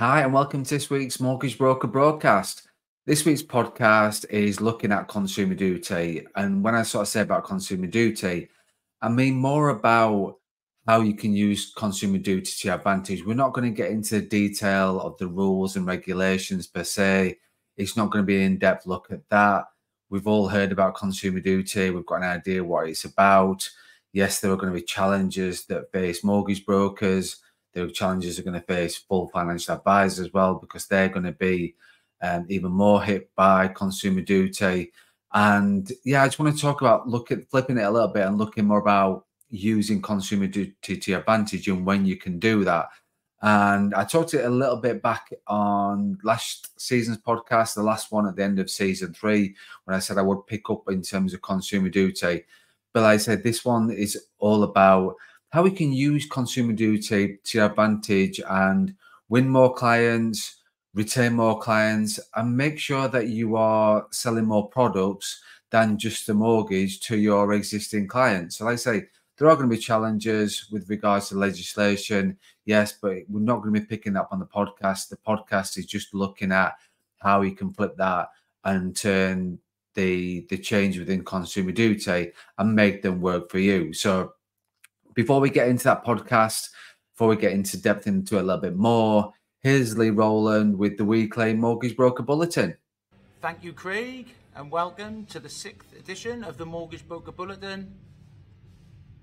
Hi, and welcome to this week's Mortgage Broker broadcast. This week's podcast is looking at consumer duty. And when I sort of say about consumer duty, I mean more about how you can use consumer duty to your advantage. We're not going to get into the detail of the rules and regulations per se. It's not going to be an in-depth look at that. We've all heard about consumer duty. We've got an idea what it's about. Yes, there are going to be challenges that face mortgage brokers. The challenges are going to face full financial advisors as well, because they're going to be even more hit by consumer duty. And yeah, I just want to talk about flipping it a little bit and looking more about using consumer duty to your advantage and when you can do that. And I talked it a little bit back on last season's podcast, the last one at the end of season 3, when I said I would pick up in terms of consumer duty. But like I said, this one is all about how we can use consumer duty to your advantage and win more clients, retain more clients, and make sure that you are selling more products than just the mortgage to your existing clients. So like I say, there are going to be challenges with regards to legislation, yes, but we're not going to be picking up on the podcast. The podcast is just looking at how you can flip that and turn the change within consumer duty and make them work for you. So before we get into that podcast, before we get into depth into it a little bit more, here's Lee Rowland with the weekly Mortgage Broker Bulletin. Thank you, Craig, and welcome to the 6th edition of the Mortgage Broker Bulletin.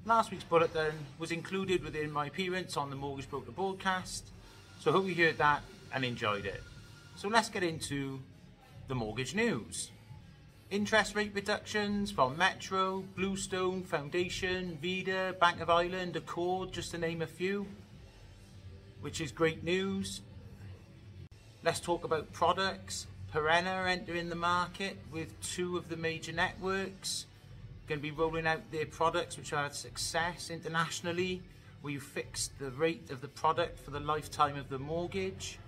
Last week's bulletin was included within my appearance on the Mortgage Broker broadcast, so I hope you heard that and enjoyed it. So let's get into the mortgage news. Interest rate reductions from Metro, Bluestone, Foundation, Vida, Bank of Ireland, Accord, just to name a few, which is great news. Let's talk about products. Perenna entering the market with 2 of the major networks. Going to be rolling out their products which have had success internationally, where you fix the rate of the product for the lifetime of the mortgage.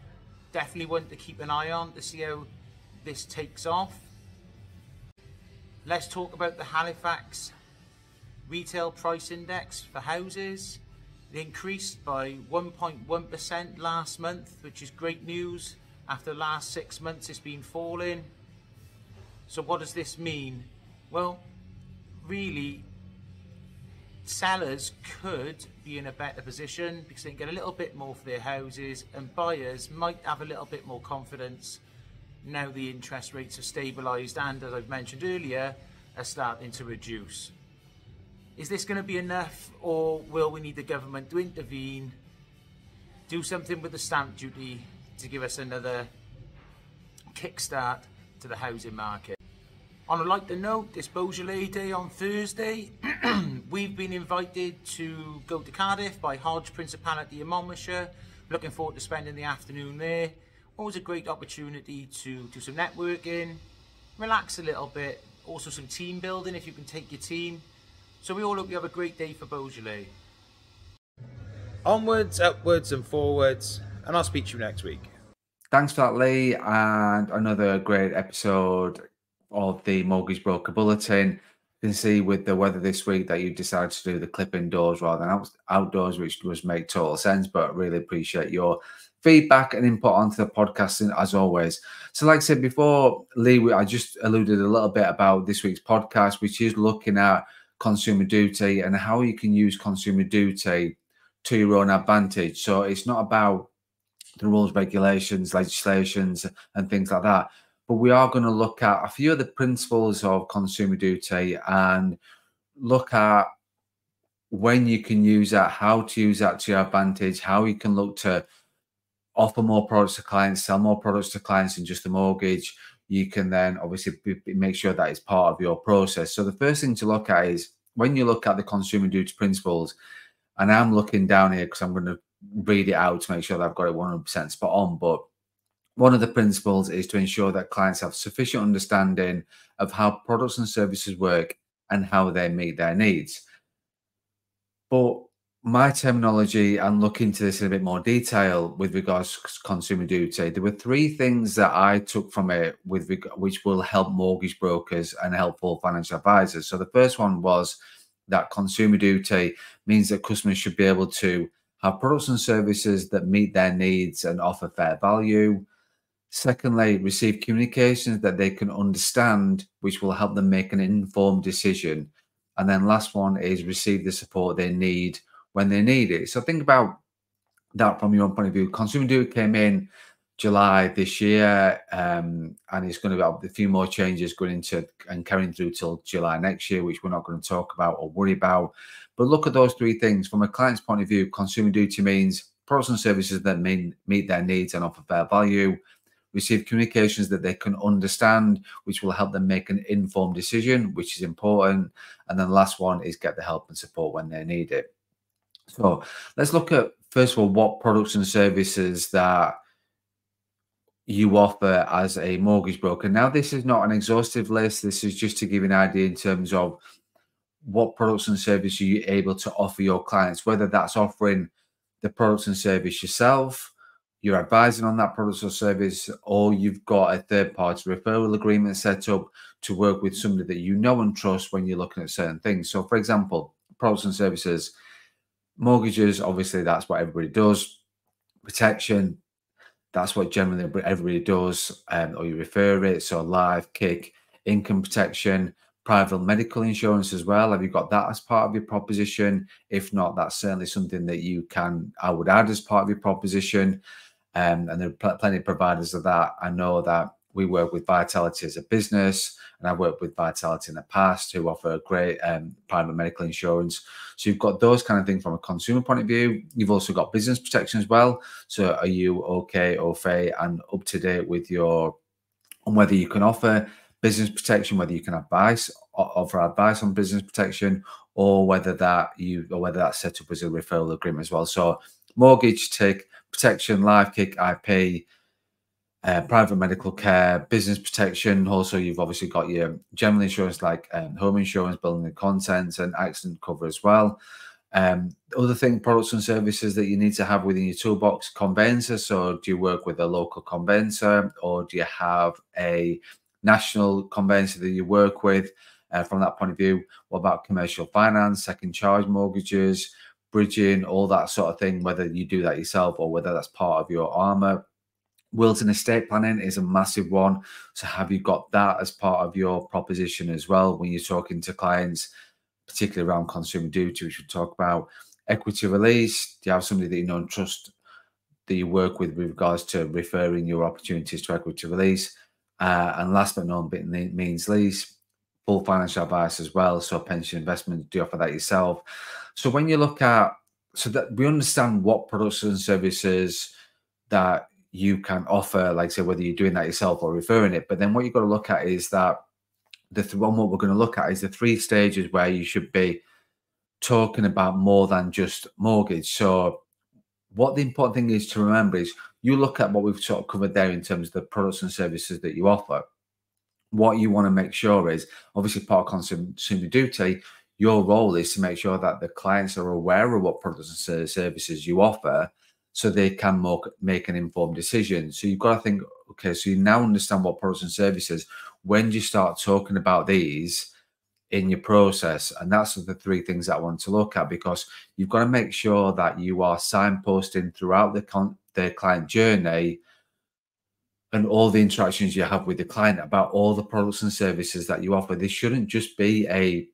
Definitely one to keep an eye on to see how this takes off. Let's talk about the Halifax Retail Price Index for houses. It increased by 1.1% last month, which is great news. After the last 6 months it's been falling. So what does this mean? Well, really, sellers could be in a better position because they can get a little bit more for their houses, and buyers might have a little bit more confidence now the interest rates have stabilised and, as I've mentioned earlier, are starting to reduce. Is this going to be enough, or will we need the government to intervene, do something with the stamp duty to give us another kickstart to the housing market? On a lighter note, it's Beaujolais Day on Thursday. We've been invited to go to Cardiff by Hodge Principality in Monmouthshire. Looking forward to spending the afternoon there. Always a great opportunity to do some networking, relax a little bit, also some team building if you can take your team. So we all hope you have a great day for Beaujolais. Onwards, upwards and forwards, and I'll speak to you next week. Thanks for that, Lee, and another great episode of the Mortgage Broker Bulletin. You can see with the weather this week that you decided to do the clip indoors rather than outdoors, which does make total sense, but really appreciate your feedback and input onto the podcasting as always. So like I said before, Lee, I just alluded a little bit about this week's podcast, which is looking at consumer duty and how you can use consumer duty to your own advantage. So it's not about the rules, regulations, legislations and things like that, but we are going to look at a few of the principles of consumer duty and look at when you can use that, how to use that to your advantage, how you can look to offer more products to clients, sell more products to clients than just the mortgage. You can then obviously make sure that it's part of your process. So the first thing to look at is when you look at the consumer duty principles, and I'm looking down here because I'm going to read it out to make sure that I've got it 100% spot on. But one of the principles is to ensure that clients have sufficient understanding of how products and services work and how they meet their needs. But my terminology, and look into this in a bit more detail with regards to consumer duty, there were 3 things that I took from it which will help mortgage brokers and helpful financial advisors. So the first one was that consumer duty means that customers should be able to have products and services that meet their needs and offer fair value. Secondly, receive communications that they can understand, which will help them make an informed decision. And then last one is receive the support they need when they need it. So think about that from your own point of view. Consumer Duty came in July this year, and it's going to be a few more changes going into and carrying through till July next year, which we're not going to talk about or worry about. But look at those three things. From a client's point of view, Consumer Duty means products and services that meet their needs and offer fair value. Receive communications that they can understand, which will help them make an informed decision, which is important. And then the last one is get the help and support when they need it. So let's look at, first of all, what products and services that you offer as a mortgage broker. Now, this is not an exhaustive list. This is just to give an idea in terms of what products and services you're able to offer your clients, whether that's offering the products and service yourself, you're advising on that product or service, or you've got a third-party referral agreement set up to work with somebody that you know and trust when you're looking at certain things. So, for example, products and services, mortgages, obviously, that's what everybody does. Protection, that's what generally everybody does, or you refer it. So life, kick, income protection, private medical insurance as well. Have you got that as part of your proposition? If not, that's certainly something that I would add as part of your proposition. And there are plenty of providers of that. I know that we work with Vitality as a business, and I worked with Vitality in the past, who offer great private medical insurance. So you've got those kind of things from a consumer point of view. You've also got business protection as well. So are you okay, au fait, and up to date with on whether you can offer business protection, whether you can offer advice on business protection, or whether that's set up as a referral agreement as well. So mortgage, tick, protection, life, kick, IP, private medical care, business protection. Also, you've obviously got your general insurance like home insurance, building and contents, and accident cover as well. Other thing, products and services that you need to have within your toolbox, conveyancer. So do you work with a local conveyancer, or do you have a national conveyancer that you work with? From that point of view, what about commercial finance, second charge mortgages, bridging, all that sort of thing, whether you do that yourself or whether that's part of your armor. Wills and estate planning is a massive one. So have you got that as part of your proposition as well when you're talking to clients, particularly around consumer duty, which we talk about? Equity release, do you have somebody that you know and trust that you work with regards to referring your opportunities to equity release? And last but not means least, full financial advice as well. So pension investment, do you offer that yourself? So when you look at, so that we understand what products and services that you can offer, like say whether you're doing that yourself or referring it, but then what you've got to look at is that what we're going to look at is the 3 stages where you should be talking about more than just mortgage. So what the important thing is to remember is you look at what we've sort of covered there in terms of the products and services that you offer. What you want to make sure is, obviously, part of consumer duty, your role is to make sure that the clients are aware of what products and services you offer, so they can make an informed decision. So you've got to think, okay, so you now understand what products and services. When do you start talking about these in your process? And that's the 3 things that I want to look at, because you've got to make sure that you are signposting throughout the client journey and all the interactions you have with the client about all the products and services that you offer. This shouldn't just be a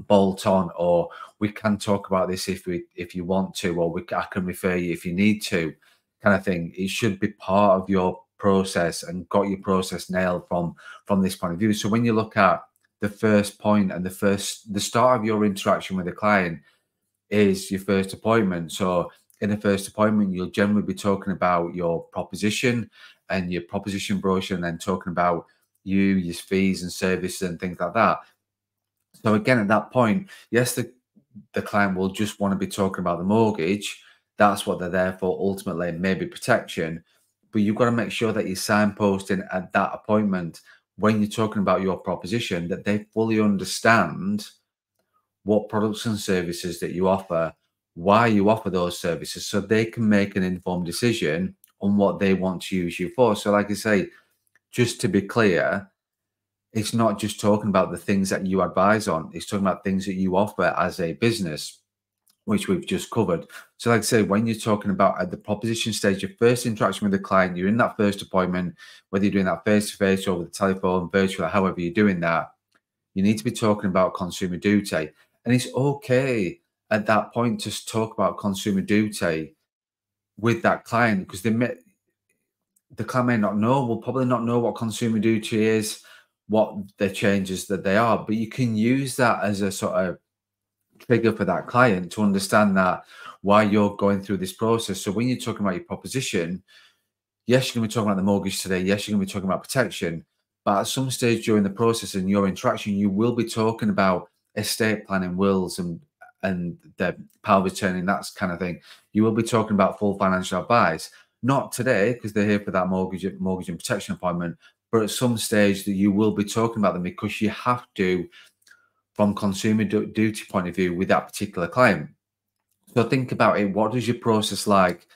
bolt on, or we can talk about this if you want to, or I can refer you if you need to, kind of thing. It should be part of your process and got your process nailed from this point of view. So when you look at the first point and the start of your interaction with the client is your first appointment. So in the first appointment, you'll generally be talking about your proposition and your proposition brochure, and then talking about your fees and services and things like that. So again, at that point, yes, the client will just want to be talking about the mortgage. That's what they're there for, ultimately, maybe protection. But you've got to make sure that you're signposting at that appointment, when you're talking about your proposition, that they fully understand what products and services that you offer, why you offer those services, so they can make an informed decision on what they want to use you for. So like I say, just to be clear, it's not just talking about the things that you advise on. It's talking about things that you offer as a business. which we've just covered. So like I say, when you're talking about at the proposition stage, your first interaction with the client, you're in that first appointment, whether you're doing that face-to-face or over the telephone, virtual, however you're doing that, you need to be talking about consumer duty. And it's okay at that point to talk about consumer duty with that client, because the client may not know, will probably not know what consumer duty is, what the changes that they are, but you can use that as a sort of trigger for that client to understand that why you're going through this process. So when you're talking about your proposition, yes, you're going to be talking about the mortgage today. Yes, you're going to be talking about protection. But at some stage during the process and your interaction, you will be talking about estate planning, wills, and the power of attorney, and that kind of thing. You will be talking about full financial advice. Not today, because they're here for that mortgage and protection appointment, but at some stage that you will be talking about them, because you have to, from consumer duty point of view, with that particular client. So think about it. What does your process like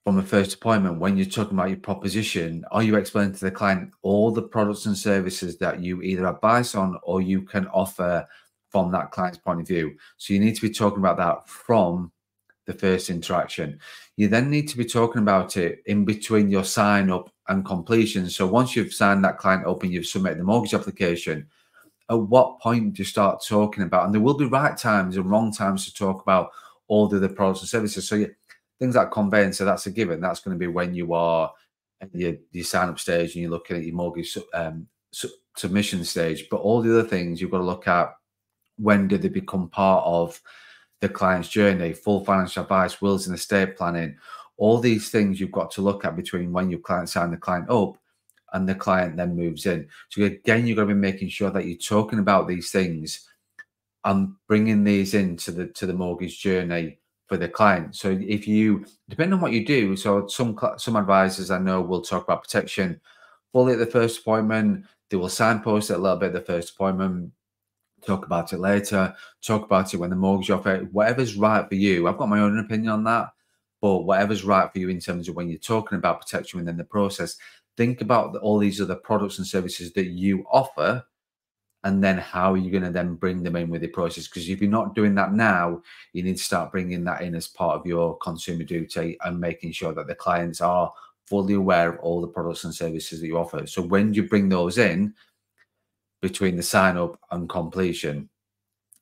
from a first appointment when you're talking about your proposition? Are you explaining to the client all the products and services that you either advise on or you can offer from that client's point of view? So you need to be talking about that from the first interaction. You then need to be talking about it in between your sign up and completion. So once you've signed that client up and you've submitted the mortgage application, at what point do you start talking about, and there will be right times and wrong times to talk about all the other products and services. So things like conveyancer, that's a given. That's going to be when you are at your sign up stage and you're looking at your mortgage submission stage. But all the other things you've got to look at, when do they become part of the client's journey? Full financial advice, wills and estate planning, all these things you've got to look at between when you sign the client up and the client then moves in. So again, you've got to be making sure that you're talking about these things and bringing these into the mortgage journey for the client. So if you, depending on what you do, so some advisors I know will talk about protection fully at the first appointment. They will signpost it a little bit at the first appointment, talk about it later, talk about it when the mortgage offer, whatever's right for you. I've got my own opinion on that, but whatever's right for you in terms of when you're talking about protection within the process, think about all these other products and services that you offer, and then how are you going to then bring them in with the process? Because if you're not doing that now, you need to start bringing that in as part of your consumer duty and making sure that the clients are fully aware of all the products and services that you offer. So when you bring those in between the sign up and completion,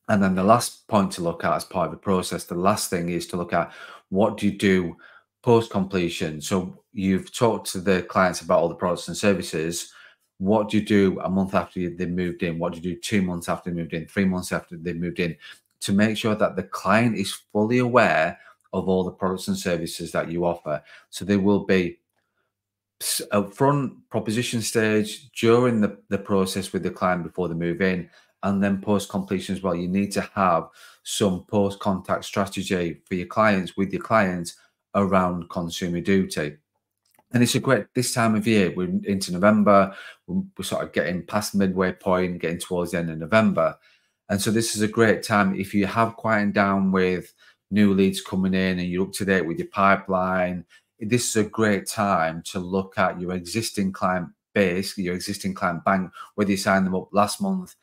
and then the last point to look at as part of the process, the last thing is to look at, what do you do post completion? So you've talked to the clients about all the products and services. What do you do a month after they've moved in? What do you do 2 months after they moved in, 3 months after they've moved in, to make sure that the client is fully aware of all the products and services that you offer? So they will be upfront proposition stage, during the process with the client before they move in, and then post completion as well. You need to have some post contact strategy for your clients, with your clients, around consumer duty. And it's a great, this time of year, we're into November, we're sort of getting past the midway point, getting towards the end of November. And so this is a great time, if you have quieted down with new leads coming in and you're up to date with your pipeline, this is a great time to look at your existing client base, your existing client bank, whether you signed them up last month,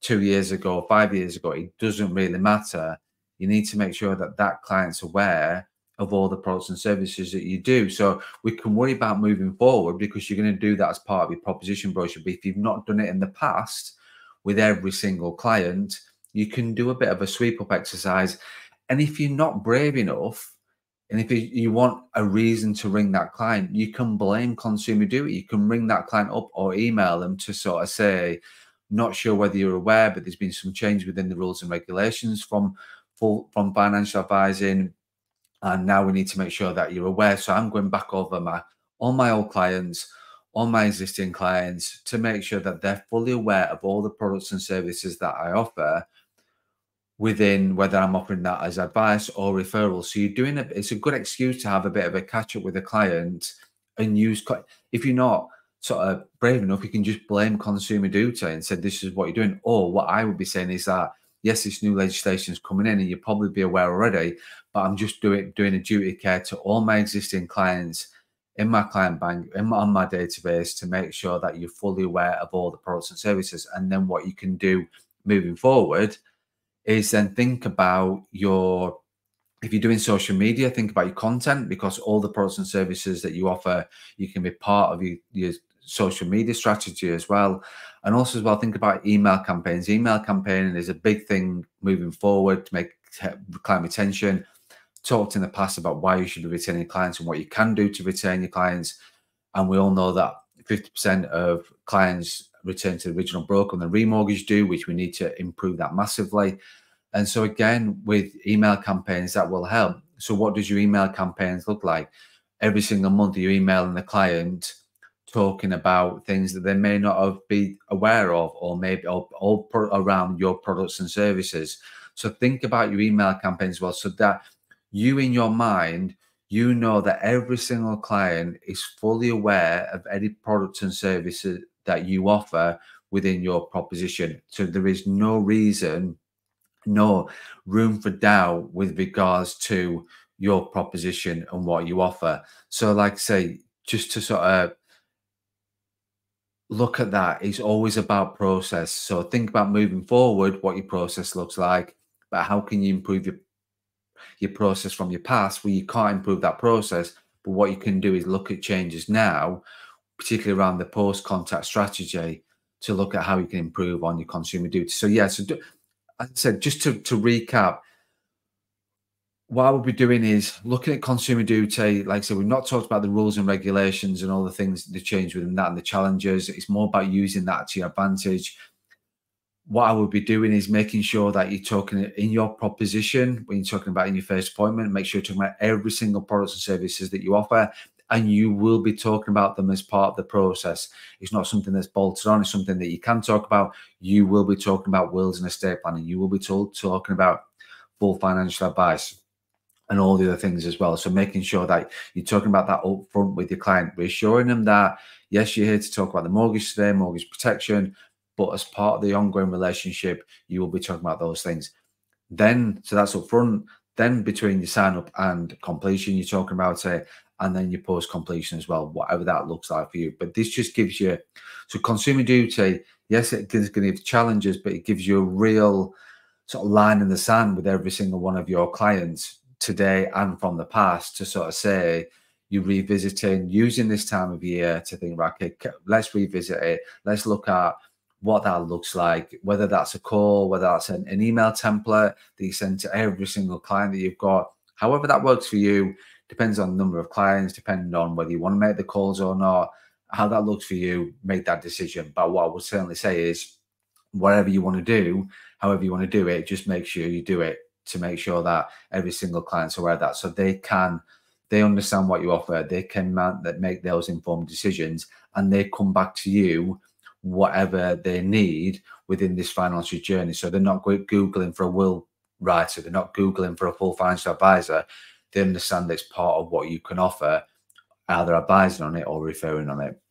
2 years ago, 5 years ago, it doesn't really matter. You need to make sure that that client's aware of all the products and services that you do. So we can worry about moving forward, because you're going to do that as part of your proposition brochure. But if you've not done it in the past with every single client, you can do a bit of a sweep up exercise. And if you're not brave enough, and if you want a reason to ring that client, you can blame consumer duty. You can ring that client up or email them to sort of say, not sure whether you're aware, but there's been some change within the rules and regulations from financial advising, and now we need to make sure that you're aware. So I'm going back over all my old clients, all my existing clients, to make sure that they're fully aware of all the products and services that I offer, within whether I'm offering that as advice or referral. So you're doing it's a good excuse to have a bit of a catch up with a client and use, if you're not sort of brave enough, you can just blame consumer duty and say, this is what you're doing. Or what I would be saying is that, yes, this new legislation is coming in and you'll probably be aware already, but I'm just doing a duty of care to all my existing clients in my client bank, on my database, to make sure that you're fully aware of all the products and services. And then what you can do moving forward is then think about if you're doing social media, think about your content, because all the products and services that you offer, you can be part of your social media strategy as well. And also as well, think about email campaigns. Email campaigning is a big thing moving forward to make client retention. Talked in the past about why you should be retaining clients and what you can do to retain your clients. And we all know that 50% of clients return to the original broker and the remortgage do, which we need to improve that massively. And so again, with email campaigns, that will help. So what does your email campaigns look like? Every single month you're emailing the client talking about things that they may not have been aware of, or maybe all around your products and services. So think about your email campaigns as well, so that you in your mind, you know that every single client is fully aware of any products and services that you offer within your proposition. So there is no room for doubt with regards to your proposition and what you offer. So like I say, just to sort of look at that, it's always about process. So think about moving forward, what your process looks like, but how can you improve your process from your past, where you can't improve that process, but what you can do is look at changes now, particularly around the post-contact strategy, to look at how you can improve on your consumer duty. So yeah, as I said, just to recap, what I would be doing is looking at consumer duty. Like I said, we've not talked about the rules and regulations and all the things that change within that and the challenges. It's more about using that to your advantage. What I would be doing is making sure that you're talking in your proposition, when you're talking about in your first appointment, make sure you're talking about every single products and services that you offer, and you will be talking about them as part of the process. It's not something that's bolted on. It's something that you can talk about. You will be talking about wills and estate planning. You will be talking about full financial advice and all the other things as well. So making sure that you're talking about that up front with your client, reassuring them that, yes, you're here to talk about the mortgage today, mortgage protection, but as part of the ongoing relationship, you will be talking about those things. Then, so that's up front. Then between your sign up and completion, you're talking about it, and then your post completion as well, whatever that looks like for you. But this just gives you, so consumer duty, yes, it is going to give challenges, but it gives you a real sort of line in the sand with every single one of your clients today and from the past, to sort of say you're revisiting, using this time of year to think, right, okay, let's revisit it. Let's look at what that looks like, whether that's a call, whether that's an email template that you send to every single client that you've got. However that works for you, depends on the number of clients, depending on whether you want to make the calls or not. How that looks for you, make that decision. But what I would certainly say is, whatever you want to do, however you want to do it, just make sure you do it, to make sure that every single client's aware of that, so they understand what you offer, they can make those informed decisions, and they come back to you whatever they need within this financial journey. So they're not Googling for a will writer, they're not Googling for a full financial advisor. They understand that it's part of what you can offer, either advising on it or referring on it.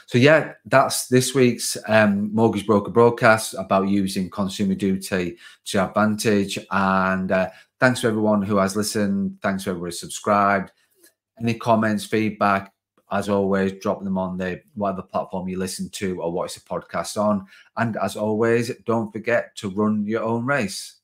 So yeah, that's this week's Mortgage Broker broadcast about using consumer duty to your advantage. And thanks to everyone who has listened. Thanks to everyone who subscribed. Any comments, feedback, as always, drop them on the whatever platform you listen to or watch the podcast on. And as always, don't forget to run your own race.